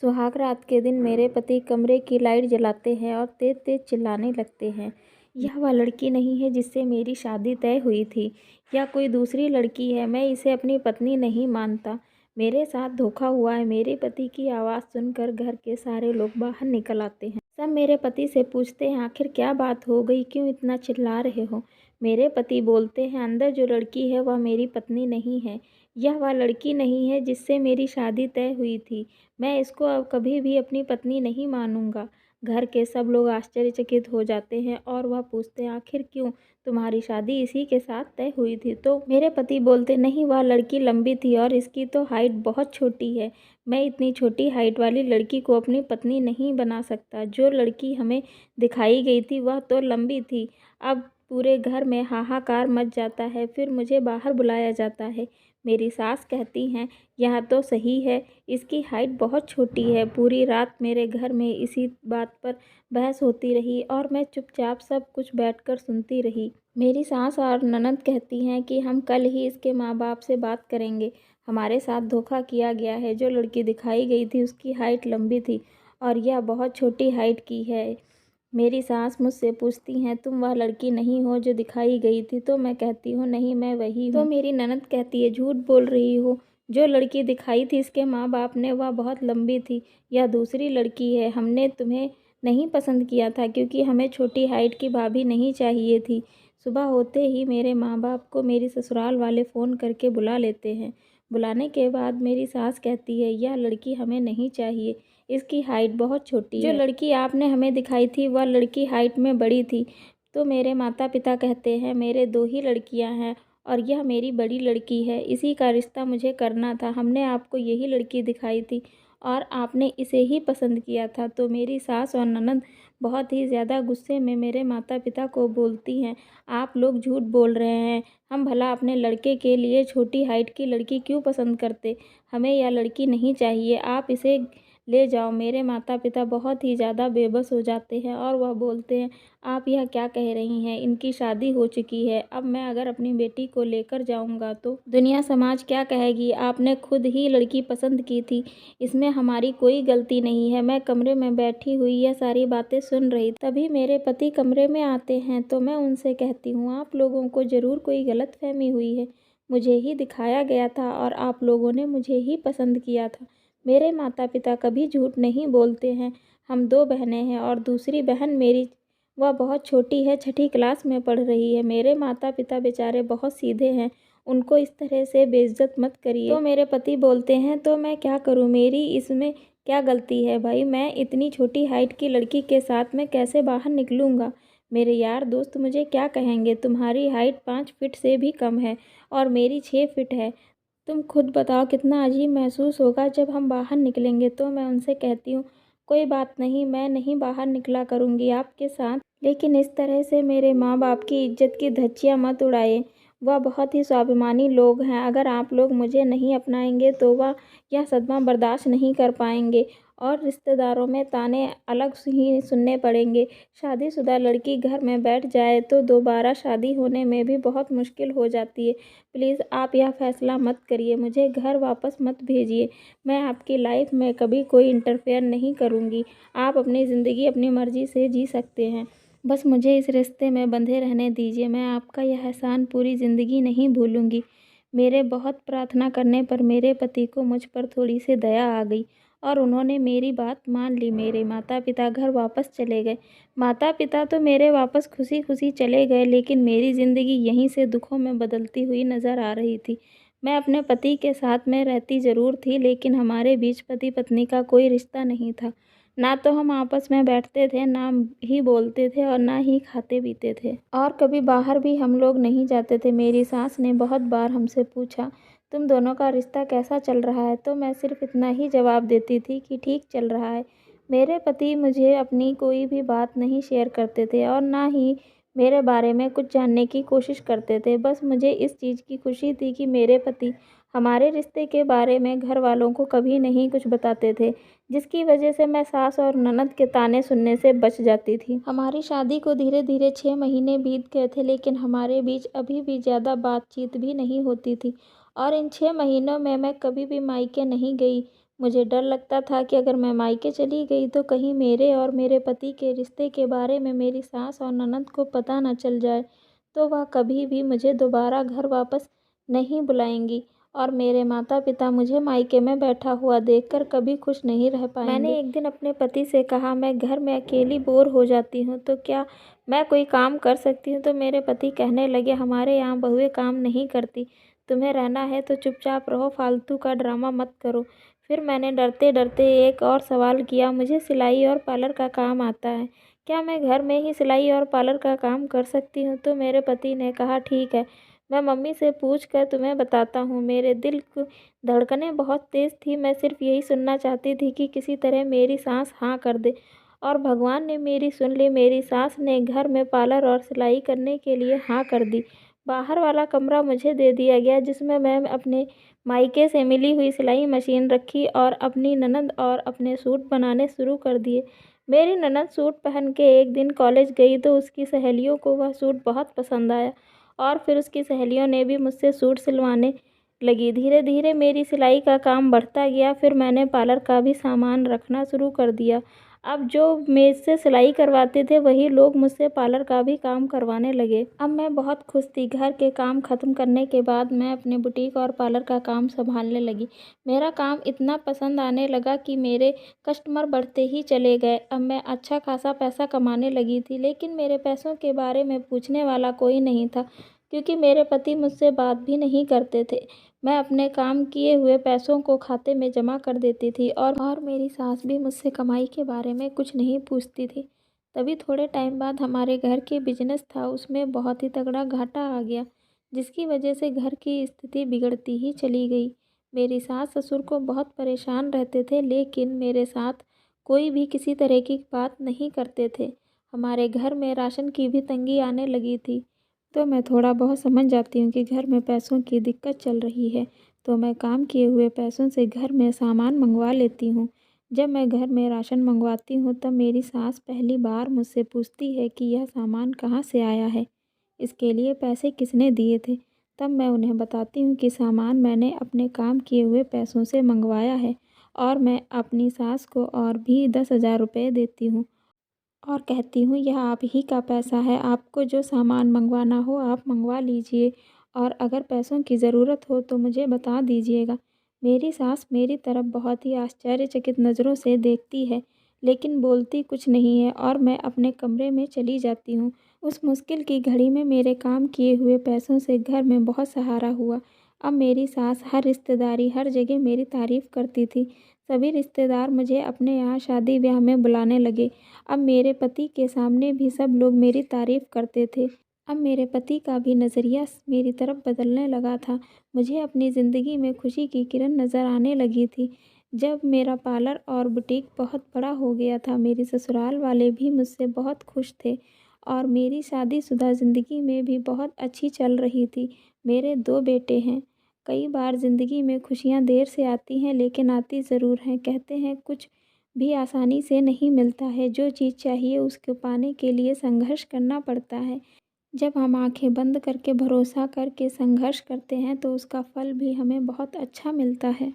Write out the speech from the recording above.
सुहाग रात के दिन मेरे पति कमरे की लाइट जलाते हैं और तेज तेज चिल्लाने लगते हैं। यह वह लड़की नहीं है जिससे मेरी शादी तय हुई थी, या कोई दूसरी लड़की है। मैं इसे अपनी पत्नी नहीं मानता। मेरे साथ धोखा हुआ है। मेरे पति की आवाज़ सुनकर घर के सारे लोग बाहर निकल आते हैं। सब मेरे पति से पूछते हैं, आखिर क्या बात हो गई, क्यों इतना चिल्ला रहे हो। मेरे पति बोलते हैं, अंदर जो लड़की है वह मेरी पत्नी नहीं है। यह वह लड़की नहीं है जिससे मेरी शादी तय हुई थी। मैं इसको अब कभी भी अपनी पत्नी नहीं मानूंगा। घर के सब लोग आश्चर्यचकित हो जाते हैं और वह पूछते हैं, आखिर क्यों, तुम्हारी शादी इसी के साथ तय हुई थी। तो मेरे पति बोलते, नहीं, वह लड़की लंबी थी और इसकी तो हाइट बहुत छोटी है। मैं इतनी छोटी हाइट वाली लड़की को अपनी पत्नी नहीं बना सकता। जो लड़की हमें दिखाई गई थी वह तो लंबी थी। अब पूरे घर में हाहाकार मच जाता है। फिर मुझे बाहर बुलाया जाता है। मेरी सास कहती हैं, यह तो सही है, इसकी हाइट बहुत छोटी है। पूरी रात मेरे घर में इसी बात पर बहस होती रही और मैं चुपचाप सब कुछ बैठकर सुनती रही। मेरी सास और ननद कहती हैं कि हम कल ही इसके माँ बाप से बात करेंगे। हमारे साथ धोखा किया गया है। जो लड़की दिखाई गई थी उसकी हाइट लंबी थी और यह बहुत छोटी हाइट की है। मेरी सास मुझसे पूछती हैं, तुम वह लड़की नहीं हो जो दिखाई गई थी। तो मैं कहती हूँ, नहीं, मैं वही हूँ। तो मेरी ननद कहती है, झूठ बोल रही हो। जो लड़की दिखाई थी इसके माँ बाप ने, वह बहुत लंबी थी। यह दूसरी लड़की है। हमने तुम्हें नहीं पसंद किया था क्योंकि हमें छोटी हाइट की भाभी नहीं चाहिए थी। सुबह होते ही मेरे माँ बाप को मेरी ससुराल वाले फ़ोन करके बुला लेते हैं। बुलाने के बाद मेरी सास कहती है, यह लड़की हमें नहीं चाहिए, इसकी हाइट बहुत छोटी है। जो लड़की आपने हमें दिखाई थी वह लड़की हाइट में बड़ी थी। तो मेरे माता पिता कहते हैं, मेरे 2 ही लड़कियां हैं और यह मेरी बड़ी लड़की है। इसी का रिश्ता मुझे करना था। हमने आपको यही लड़की दिखाई थी और आपने इसे ही पसंद किया था। तो मेरी सास और ननद बहुत ही ज़्यादा गुस्से में मेरे माता पिता को बोलती हैं, आप लोग झूठ बोल रहे हैं। हम भला अपने लड़के के लिए छोटी हाइट की लड़की क्यों पसंद करते। हमें यह लड़की नहीं चाहिए, आप इसे ले जाओ। मेरे माता पिता बहुत ही ज़्यादा बेबस हो जाते हैं और वह बोलते हैं, आप यह क्या कह रही हैं, इनकी शादी हो चुकी है। अब मैं अगर अपनी बेटी को लेकर जाऊंगा तो दुनिया समाज क्या कहेगी। आपने खुद ही लड़की पसंद की थी, इसमें हमारी कोई गलती नहीं है। मैं कमरे में बैठी हुई यह सारी बातें सुन रही। तभी मेरे पति कमरे में आते हैं तो मैं उनसे कहती हूँ, आप लोगों को ज़रूर कोई गलतफहमी हुई है। मुझे ही दिखाया गया था और आप लोगों ने मुझे ही पसंद किया था। मेरे माता पिता कभी झूठ नहीं बोलते हैं। हम 2 बहनें हैं और दूसरी बहन मेरी, वह बहुत छोटी है, 6ठी क्लास में पढ़ रही है। मेरे माता पिता बेचारे बहुत सीधे हैं, उनको इस तरह से बेइज्जत मत करिए। तो मेरे पति बोलते हैं, तो मैं क्या करूं, मेरी इसमें क्या गलती है भाई। मैं इतनी छोटी हाइट की लड़की के साथ में कैसे बाहर निकलूंगा। मेरे यार दोस्त मुझे क्या कहेंगे। तुम्हारी हाइट 5 फीट से भी कम है और मेरी 6 फीट है। तुम खुद बताओ कितना अजीब महसूस होगा जब हम बाहर निकलेंगे। तो मैं उनसे कहती हूँ, कोई बात नहीं, मैं नहीं बाहर निकला करूँगी आपके साथ, लेकिन इस तरह से मेरे माँ बाप की इज्जत की धज्जियाँ मत उड़ाइए। वह बहुत ही स्वाभिमानी लोग हैं। अगर आप लोग मुझे नहीं अपनाएंगे तो वह यह सदमा बर्दाश्त नहीं कर पाएंगे और रिश्तेदारों में ताने अलग ही सुनने पड़ेंगे। शादीशुदा लड़की घर में बैठ जाए तो दोबारा शादी होने में भी बहुत मुश्किल हो जाती है। प्लीज़ आप यह फ़ैसला मत करिए, मुझे घर वापस मत भेजिए। मैं आपकी लाइफ में कभी कोई इंटरफेयर नहीं करूँगी। आप अपनी ज़िंदगी अपनी मर्ज़ी से जी सकते हैं। बस मुझे इस रिश्ते में बंधे रहने दीजिए। मैं आपका यह एहसान पूरी ज़िंदगी नहीं भूलूँगी। मेरे बहुत प्रार्थना करने पर मेरे पति को मुझ पर थोड़ी सी दया आ गई और उन्होंने मेरी बात मान ली। मेरे माता पिता घर वापस चले गए। माता पिता तो मेरे वापस खुशी खुशी चले गए, लेकिन मेरी ज़िंदगी यहीं से दुखों में बदलती हुई नज़र आ रही थी। मैं अपने पति के साथ में रहती ज़रूर थी, लेकिन हमारे बीच पति पत्नी का कोई रिश्ता नहीं था। ना तो हम आपस में बैठते थे, ना ही बोलते थे और ना ही खाते पीते थे, और कभी बाहर भी हम लोग नहीं जाते थे। मेरी सास ने बहुत बार हमसे पूछा, तुम दोनों का रिश्ता कैसा चल रहा है। तो मैं सिर्फ इतना ही जवाब देती थी कि ठीक चल रहा है। मेरे पति मुझे अपनी कोई भी बात नहीं शेयर करते थे और ना ही मेरे बारे में कुछ जानने की कोशिश करते थे। बस मुझे इस चीज़ की खुशी थी कि मेरे पति हमारे रिश्ते के बारे में घर वालों को कभी नहीं कुछ बताते थे, जिसकी वजह से मैं सास और ननद के ताने सुनने से बच जाती थी। हमारी शादी को धीरे धीरे 6 महीने बीत गए थे, लेकिन हमारे बीच अभी भी ज़्यादा बातचीत भी नहीं होती थी और इन 6 महीनों में मैं कभी भी मायके नहीं गई। मुझे डर लगता था कि अगर मैं मायके चली गई तो कहीं मेरे और मेरे पति के रिश्ते के बारे में मेरी सास और ननद को पता न चल जाए तो वह कभी भी मुझे दोबारा घर वापस नहीं बुलाएंगी और मेरे माता पिता मुझे मायके में बैठा हुआ देखकर कभी खुश नहीं रह पाएंगे। मैंने एक दिन अपने पति से कहा, मैं घर में अकेली बोर हो जाती हूँ तो क्या मैं कोई काम कर सकती हूँ? तो मेरे पति कहने लगे, हमारे यहाँ बहुएं काम नहीं करती, तुम्हें रहना है तो चुपचाप रहो, फालतू का ड्रामा मत करो। फिर मैंने डरते डरते एक और सवाल किया, मुझे सिलाई और पार्लर का काम आता है, क्या मैं घर में ही सिलाई और पार्लर का काम कर सकती हूँ? तो मेरे पति ने कहा, ठीक है, मैं मम्मी से पूछ कर तुम्हें बताता हूँ। मेरे दिल की धड़कनें बहुत तेज़ थी, मैं सिर्फ यही सुनना चाहती थी कि किसी तरह मेरी सास हाँ कर दे और भगवान ने मेरी सुन ली। मेरी सास ने घर में पार्लर और सिलाई करने के लिए हाँ कर दी। बाहर वाला कमरा मुझे दे दिया गया जिसमें मैं अपने मायके से मिली हुई सिलाई मशीन रखी और अपनी ननद और अपने सूट बनाने शुरू कर दिए। मेरी ननद सूट पहन के एक दिन कॉलेज गई तो उसकी सहेलियों को वह सूट बहुत पसंद आया और फिर उसकी सहेलियों ने भी मुझसे सूट सिलवाने लगी। धीरे धीरे मेरी सिलाई का काम बढ़ता गया, फिर मैंने पार्लर का भी सामान रखना शुरू कर दिया। अब जो मुझसे सिलाई करवाते थे वही लोग मुझसे पार्लर का भी काम करवाने लगे। अब मैं बहुत खुश थी। घर के काम ख़त्म करने के बाद मैं अपने बुटीक और पार्लर का काम संभालने लगी। मेरा काम इतना पसंद आने लगा कि मेरे कस्टमर बढ़ते ही चले गए। अब मैं अच्छा खासा पैसा कमाने लगी थी, लेकिन मेरे पैसों के बारे में पूछने वाला कोई नहीं था क्योंकि मेरे पति मुझसे बात भी नहीं करते थे। मैं अपने काम किए हुए पैसों को खाते में जमा कर देती थी और मेरी सास भी मुझसे कमाई के बारे में कुछ नहीं पूछती थी। तभी थोड़े टाइम बाद हमारे घर के बिजनेस था उसमें बहुत ही तगड़ा घाटा आ गया, जिसकी वजह से घर की स्थिति बिगड़ती ही चली गई। मेरी सास ससुर को बहुत परेशान रहते थे, लेकिन मेरे साथ कोई भी किसी तरह की बात नहीं करते थे। हमारे घर में राशन की भी तंगी आने लगी थी, तो मैं थोड़ा बहुत समझ जाती हूँ कि घर में पैसों की दिक्कत चल रही है, तो मैं काम किए हुए पैसों से घर में सामान मंगवा लेती हूँ। जब मैं घर में राशन मंगवाती हूँ तब मेरी सास पहली बार मुझसे पूछती है कि यह सामान कहाँ से आया है, इसके लिए पैसे किसने दिए थे। तब मैं उन्हें बताती हूँ कि सामान मैंने अपने काम किए हुए पैसों से मंगवाया है और मैं अपनी सास को और भी 10,000 रुपये देती हूँ और कहती हूँ यह आप ही का पैसा है, आपको जो सामान मंगवाना हो आप मंगवा लीजिए और अगर पैसों की ज़रूरत हो तो मुझे बता दीजिएगा। मेरी सास मेरी तरफ बहुत ही आश्चर्यचकित नज़रों से देखती है, लेकिन बोलती कुछ नहीं है और मैं अपने कमरे में चली जाती हूँ। उस मुश्किल की घड़ी में मेरे काम किए हुए पैसों से घर में बहुत सहारा हुआ। अब मेरी सास हर रिश्तेदारी हर जगह मेरी तारीफ़ करती थी। सभी रिश्तेदार मुझे अपने यहाँ शादी ब्याह में बुलाने लगे। अब मेरे पति के सामने भी सब लोग मेरी तारीफ़ करते थे। अब मेरे पति का भी नज़रिया मेरी तरफ बदलने लगा था। मुझे अपनी ज़िंदगी में खुशी की किरण नज़र आने लगी थी। जब मेरा पार्लर और बुटीक बहुत बड़ा हो गया था, मेरे ससुराल वाले भी मुझसे बहुत खुश थे और मेरी शादीशुदा ज़िंदगी में भी बहुत अच्छी चल रही थी। मेरे 2 बेटे हैं। कई बार ज़िंदगी में खुशियाँ देर से आती हैं, लेकिन आती ज़रूर हैं। कहते हैं कुछ भी आसानी से नहीं मिलता है, जो चीज़ चाहिए उसको पाने के लिए संघर्ष करना पड़ता है। जब हम आंखें बंद करके भरोसा करके संघर्ष करते हैं तो उसका फल भी हमें बहुत अच्छा मिलता है।